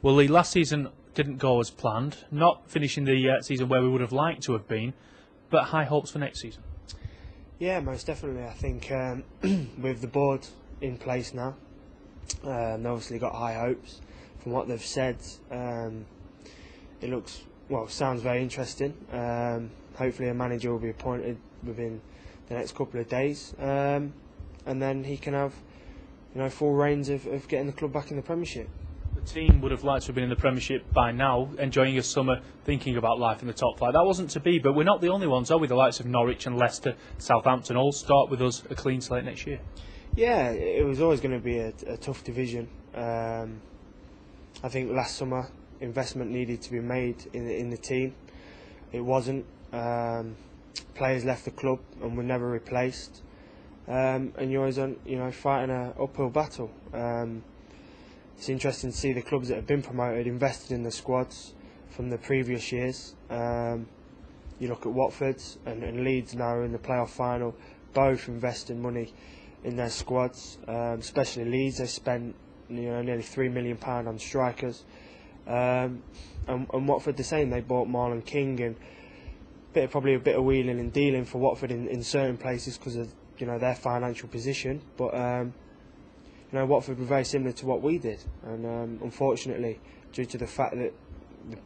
Well, the last season didn't go as planned, not finishing the season where we would have liked to have been, but high hopes for next season. Yeah, most definitely. I think with the board in place now, they obviously got high hopes. From what they've said, it looks, well, sounds very interesting. Hopefully a manager will be appointed within the next couple of days, and then he can have, full reins of getting the club back in the Premiership. The team would have liked to have been in the Premiership by now, enjoying a summer, thinking about life in the top flight. That wasn't to be, but we're not the only ones, are we? The likes of Norwich and Leicester, Southampton all start with us a clean slate next year. Yeah, it was always going to be a tough division. I think last summer investment needed to be made in the team. It wasn't. Players left the club and were never replaced. And you're always on, fighting an uphill battle. It's interesting to see the clubs that have been promoted invested in the squads from the previous years. You look at Watford and Leeds now in the playoff final, both investing money in their squads. Especially Leeds, they spent nearly £3 million on strikers. And Watford the same. They bought Marlon King and probably a bit of wheeling and dealing for Watford in certain places because of their financial position. But Watford were very similar to what we did, and unfortunately, due to the fact that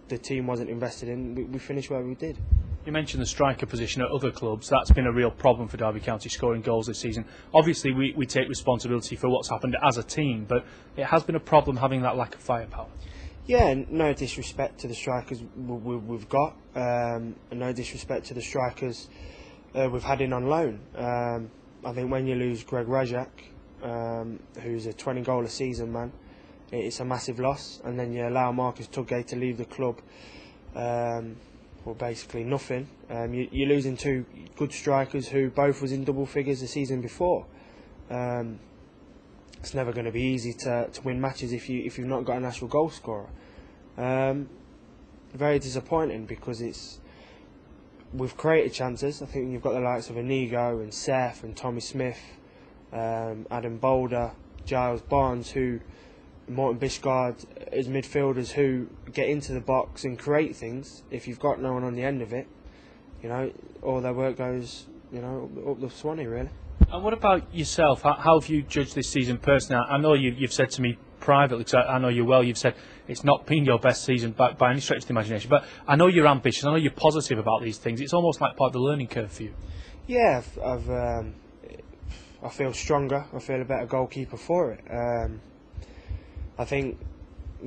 the team wasn't invested in, we finished where we did. You mentioned the striker position at other clubs. That's been a real problem for Derby County, scoring goals this season. Obviously, we take responsibility for what's happened as a team, but it has been a problem having that lack of firepower. Yeah, no disrespect to the strikers we've got, and no disrespect to the strikers we've had in on loan. I think when you lose Greg Rajak, who's a 20-goal a season man, it's a massive loss, and then you allow Marcus Tudgay to leave the club for basically nothing. You're losing two good strikers who both was in double figures the season before. It's never going to be easy to win matches if you've not got an actual goal scorer. Very disappointing because we've created chances. I think you've got the likes of Inigo and Seth and Tommy Smith, Adam Boulder, Giles Barnes, Morton Bishgard as midfielders who get into the box and create things. If you've got no one on the end of it, all their work goes, up the Swanee really. And what about yourself? How have you judged this season personally? I know you've said to me privately, because I know you well, you've said it's not been your best season by any stretch of the imagination, but I know you're ambitious, I know you're positive about these things. It's almost like part of the learning curve for you. Yeah, I feel stronger, I feel a better goalkeeper for it. I think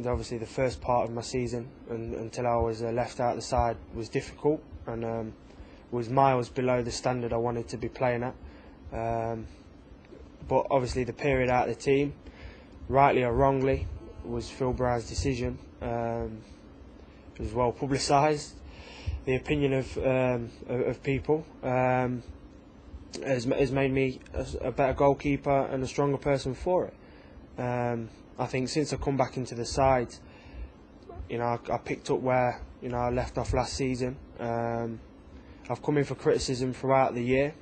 obviously the first part of my season until I was left out the side was difficult and was miles below the standard I wanted to be playing at. But obviously the period out of the team, rightly or wrongly, was Phil Brown's decision. It was well publicised. The opinion of people has made me a better goalkeeper and a stronger person for it. I think since I've come back into the side, I picked up where I left off last season. I've come in for criticism throughout the year.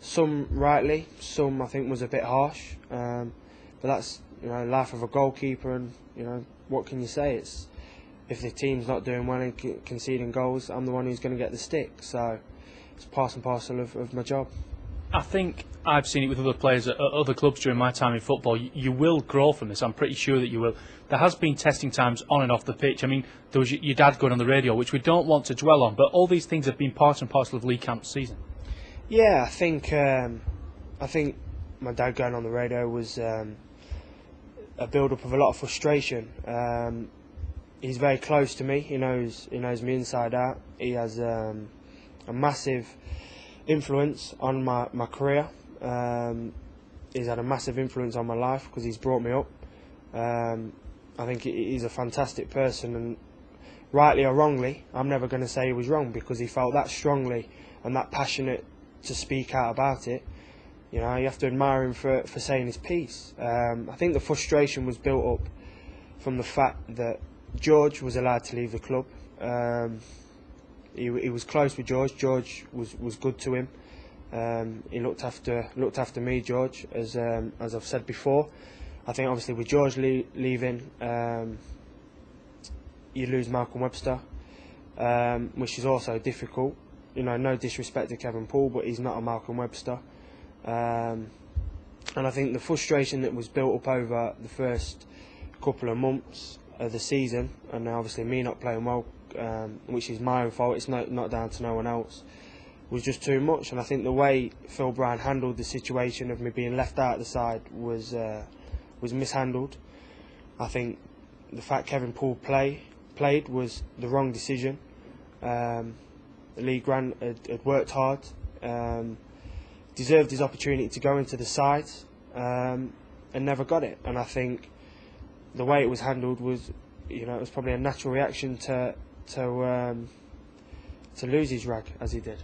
Some rightly, some I think was a bit harsh, but that's life of a goalkeeper, and what can you say? It's if the team's not doing well and conceding goals, I'm the one who's going to get the stick. So it's part and parcel of my job. I think I've seen it with other players at other clubs during my time in football. You will grow from this. I'm pretty sure that you will. There has been testing times on and off the pitch. I mean, there was your dad going on the radio, which we don't want to dwell on, but all these things have been part and parcel of Lee Camp's season. Yeah, I think my dad going on the radio was a build-up of a lot of frustration. He's very close to me. He knows me inside out. He has a massive influence on my career. He's had a massive influence on my life because he's brought me up. I think he's a fantastic person, and rightly or wrongly, I'm never going to say he was wrong because he felt that strongly and that passionate to speak out about it. You have to admire him for saying his piece. I think the frustration was built up from the fact that George was allowed to leave the club. He was close with George. George was good to him. He looked after me, George, as I've said before. I think obviously with George leaving, you lose Malcolm Webster, which is also difficult. You know, no disrespect to Kevin Poole, but he's not a Malcolm Webster. And I think the frustration that was built up over the first couple of months of the season, and obviously me not playing well, which is my own fault, it's not down to no one else, was just too much. And I think the way Phil Brown handled the situation of me being left out of the side was mishandled. I think the fact Kevin Poole played was the wrong decision. Lee Grant had worked hard, deserved his opportunity to go into the side, and never got it. And I think the way it was handled was, you know, it was probably a natural reaction to lose his rag as he did.